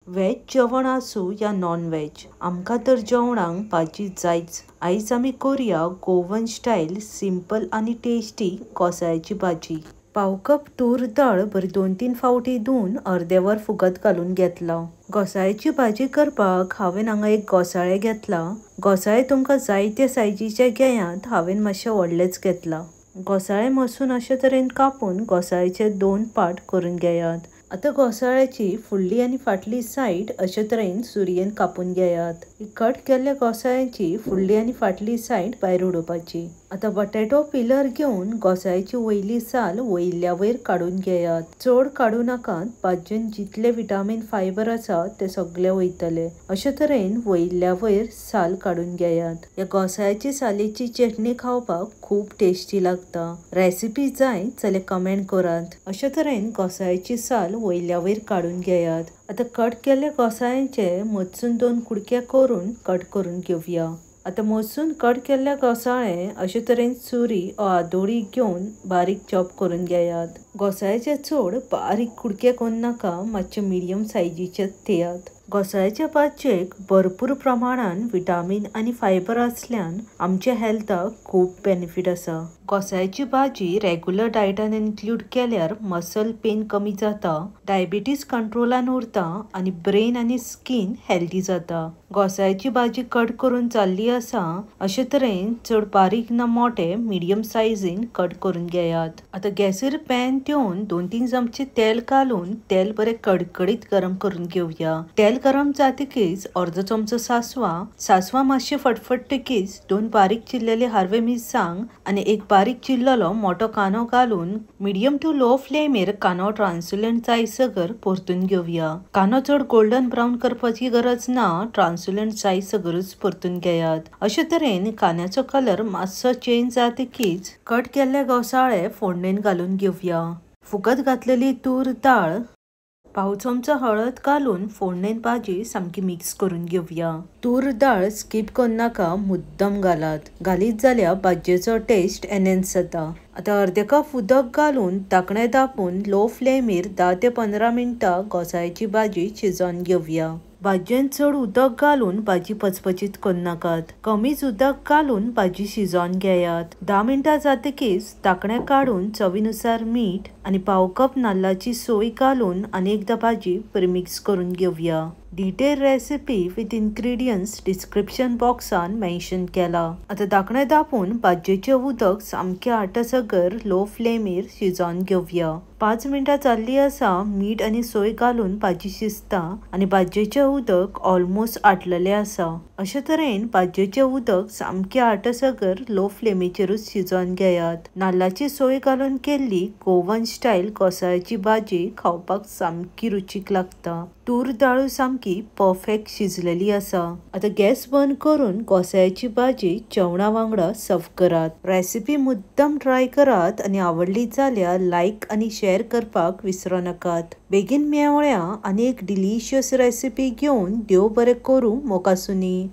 Veg जेवण आसूं या नॉन वेज, आमकां तर जेवणाक भाजी जायच। आयज आमी करूया गोवन स्टायल सिंपल आनी टेस्टी घोसाळ्याची भाजी। पाव कप तूर दाळ बरी 2-3 फावटी धुवन अर्दे वर फुगत घालून घेतला। घोसाळ्याची भाजी करपाक हांवें हांगा एक घोसाळें घेतला। घोसाळे तुमकां जायते सायजीचे घेयात, हांवें मातशे व्हडलेच घेतला। घोसाळे मसून अशे तरेन कापून घोसाळ्याचे 2 पार्ट करून घेयात। आता घोसाळ्याची फुडली आनी फाटली सायड अशे तरेन सुरयेन कापून घेयात। कट केल्ल्या घोसाळ्याची फुडली आनी फाटली सायड भायर उडोवपाची। आता बटाटो पिलर घेवन घोसाळ्याची वयली साल वयल्या वयर काढून घेयात। चड काढू नाकात, भाजयेन जितले विटामिन फायबर आसा ते सगळे वयतले। अशे तरेन वयल्या वयर साल काढून घेयात। या घोसाळ्याची सालेची चटणी खावपाक खूब टेस्टी लागता। रेसिपी जाय जाल्यार कमेंट करात। अशे तरेन घोसाळ्याची साल वयल्या वयर काढून घेयात। आता कट केल्ले घोसाळ्याचे मदसून 2 कुडके करून कट करून घेवया। आता मदसून कट केल्ले घोसाळे अशे तरेन सुरी वा आदोळी घेवन बारीक चॉप करून घेयात। घोसाळ्याचे चड बारीक कुडके करून नाका, मातशे मिडियम सायजीचे थेयात। घोसाळ्याच्या भाजयेक भरपूर प्रमाणात विटामिन आनी फायबर असल्यान आमच्या हेल्थाक खूब बेनिफिट आसा। घोसाळ्याची भाजी रेग्युलर डायटान इन्क्लूड केल्यार मसल पेन कमी जाता, डायबिटीज कंट्रोलान उरता आनी ब्रेन आनी स्किन हेल्दी जाता। घोसाळ्याची भाजी कट करून जाल्ली आसा, अशे तरेन चड बारीक ना मोठे मिडियम सायजीन कट करून घेयात। आता गॅसीर पॅन ठेवून 2-3 चमचे तेल घालून तेल बरे कडकडीत गरम करून घेवया। तेल गरम जातकीच अर्दो चमचो सासवा मातशे फटफटतकीच 2 बारीक चिरलेले हरवे मिरसांग आनी एक बारीक चिरलेलो मोठो कांदो घालून मिडियम टू लो फ्लेमेर कांदो ट्रान्सलंट जायसर परतून घेवया। कांदो चड गोल्डन ब्राउन करपाची गरज ना, ट्रान्सलंट जायसरच परतून घेयात। अशे तरेन कांद्याचो कलर मातसो चेंज जातकीच कट केल्ले घोसाळे फोडणेन घालून घेवया। फुगत घातलेली तूर दाळ, पाव चमचो हळद घालून फोडणेन भाजी सामकी मिक्स करून घेवया। तूर दाळ स्किप करून नाका, मुद्दम घालात। घालीत जाल्यार भाजयेचो टेस्ट एनहान्स जाता। आता अर्दे कप उदक घालून धाकणे धापून लो फ्लेमेर 10 ते 15 मिनटां घोसाळ्याची भाजी शिजोवन घेवया। भाजयेन चड उदक घालून भाजी पचपचीत करून नाकात, कमीच उदक घालून भाजी शिजोवन घेयात। 10 मिनटां जातकीच धाकणे काढून चवीनुसार मीठ आनी पाव कप नाल्लाची सोय घालून आनी एकदा भाजी बरी मिक्स करून घेवया। Detail recipe with ingredients description बॉक्सान मेन्शन केला। आता धाकणे धापून भाजयेचे उदक सामके आटसगर लो फ्लेमेर शिजोवन घेवया। 5 मिनटां जाल्ली आसा, मीठ आनी सोय घालून भाजी शिजता आनी भाजयेचे उदक ऑलमोस्ट आटलेले आसा। अशे तरेन भाजयेचे उदक सामके आटसगर लो फ्लेमेचेरूच शिजोवन घेयात। नाल्लाची सोय घालून केल्ली गोवन स्टायल घोसाळ्याची भाजी खावपाक सामकी रुचीक लागता। तूर दाळ सामकी परफेक्ट शिजलेली आसा। आता गॅस बंद करून घोसाळ्याची भाजी जेवणा वांगडा सर्व करात। रेसिपी मुद्दम ट्राय करात आनी आवडली जाल्यार लायक आनी शेअर करपाक विसरू नकात। बेगीन मेवळ्या आनी एक डिलिशियस रेसिपी घेवन देव बरें करूं मोगासुनी।